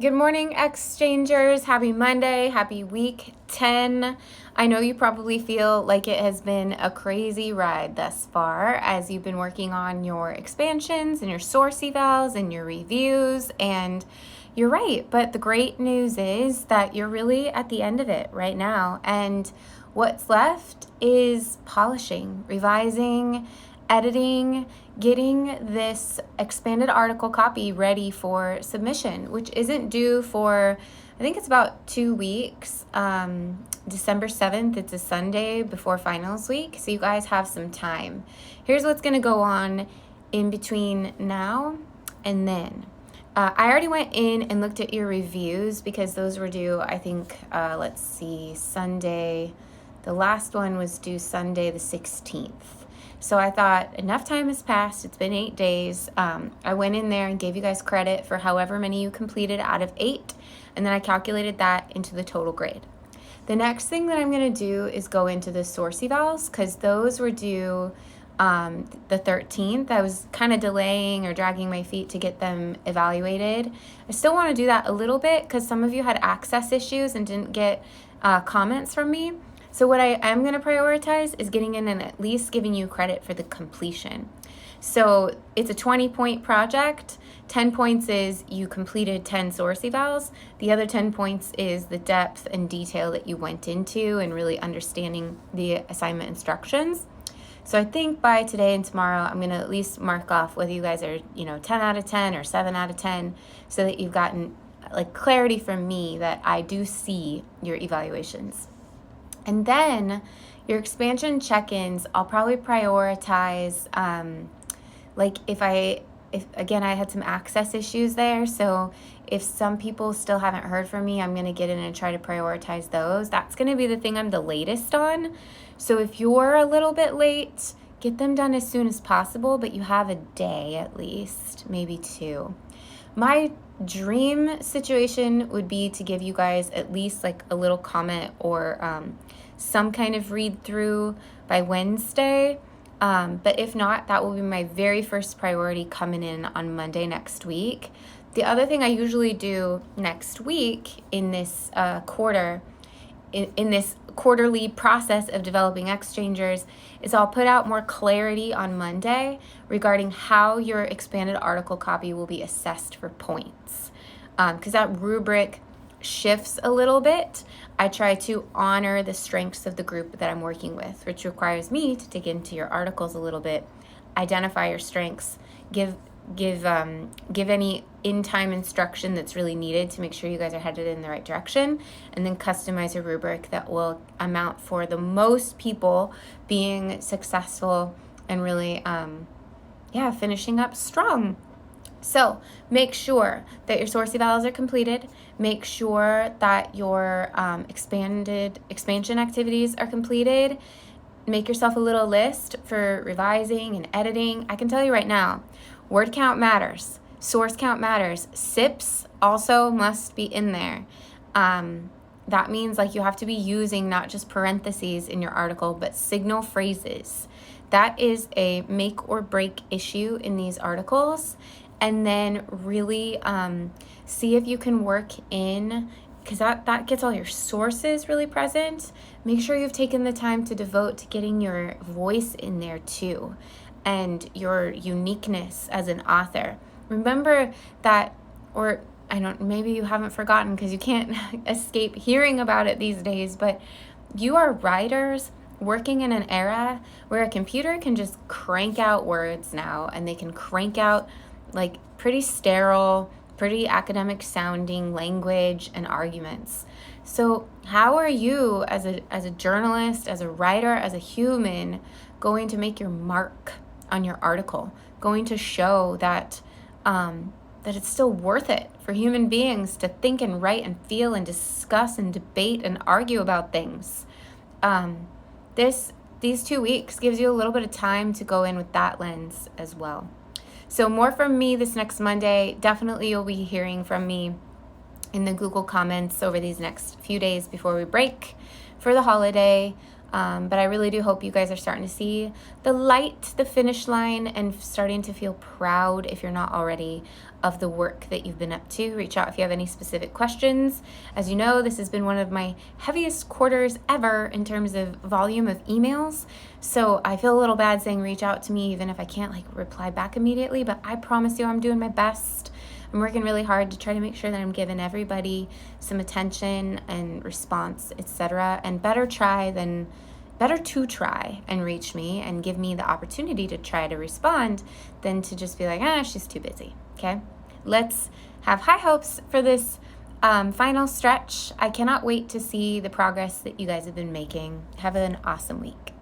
Good morning, exchangers. Happy Monday. Happy week 10. I know you probably feel like it has been a crazy ride thus far as you've been working on your expansions and your source evals and your reviews. And you're right. But the great news is that you're really at the end of it right now. And what's left is polishing, revising, editing, getting this expanded article copy ready for submission, which isn't due for, I think it's about 2 weeks. December 7th, it's a Sunday before finals week, so you guys have some time. Here's what's going to go on in between now and then. I already went in and looked at your reviews because those were due, I think, Sunday. The last one was due Sunday the 16th. So I thought enough time has passed. It's been 8 days. I went in there and gave you guys credit for however many you completed out of 8. And then I calculated that into the total grade. The next thing that I'm going to do is go into the source evals because those were due the 13th. I was kind of delaying or dragging my feet to get them evaluated. I still want to do that a little bit because some of you had access issues and didn't get comments from me. So what I am going to prioritize is getting in and at least giving you credit for the completion. So it's a 20-point project. 10 points is you completed 10 source evals. The other 10 points is the depth and detail that you went into and really understanding the assignment instructions. So I think by today and tomorrow, I'm going to at least mark off whether you guys are, 10 out of 10 or 7 out of 10 so that you've gotten clarity from me that I do see your evaluations. And then your expansion check-ins, I'll probably prioritize, if again, I had some access issues there. So if some people still haven't heard from me, I'm going to get in and try to prioritize those. That's going to be the thing I'm the latest on. So if you're a little bit late, get them done as soon as possible, but you have a day at least, maybe 2. My dream situation would be to give you guys at least a little comment or some kind of read through by Wednesday. But if not, that will be my very first priority coming in on Monday next week. The other thing I usually do next week in this in this quarterly process of developing exchangers is I'll put out more clarity on Monday regarding how your expanded article copy will be assessed for points. Because that rubric shifts a little bit. I try to honor the strengths of the group that I'm working with, which requires me to dig into your articles a little bit, identify your strengths, give any in-time instruction that's really needed to make sure you guys are headed in the right direction, and then customize a rubric that will amount for the most people being successful and really finishing up strong. So make sure that your source evals are completed. Make sure that your expansion activities are completed. Make yourself a little list for revising and editing. I can tell you right now, word count matters. Source count matters. SIPs also must be in there. That means you have to be using not just parentheses in your article, but signal phrases. That is a make or break issue in these articles. And then really see if you can work in, because that gets all your sources really present. Make sure you've taken the time to devote to getting your voice in there too, and your uniqueness as an author. Remember that, or maybe you haven't forgotten because you can't escape hearing about it these days, but you are writers working in an era where a computer can just crank out words now, and they can crank out pretty sterile, pretty academic sounding language and arguments. So how are you as a journalist, as a writer, as a human going to make your mark on your article, going to show that that it's still worth it for human beings to think and write and feel and discuss and debate and argue about things? These 2 weeks gives you a little bit of time to go in with that lens as well. So more from me this next Monday. Definitely you'll be hearing from me in the Google comments over these next few days before we break for the holiday. But I really do hope you guys are starting to see the light, the finish line, and starting to feel proud, if you're not already, of the work that you've been up to. Reach out if you have any specific questions. As you know, this has been one of my heaviest quarters ever in terms of volume of emails. So I feel a little bad saying reach out to me even if I can't reply back immediately, but I promise you I'm doing my best. I'm working really hard to try to make sure that I'm giving everybody some attention and response, etc. And better to try and reach me and give me the opportunity to try to respond than to just be like, she's too busy. Okay, let's have high hopes for this final stretch. I cannot wait to see the progress that you guys have been making. Have an awesome week.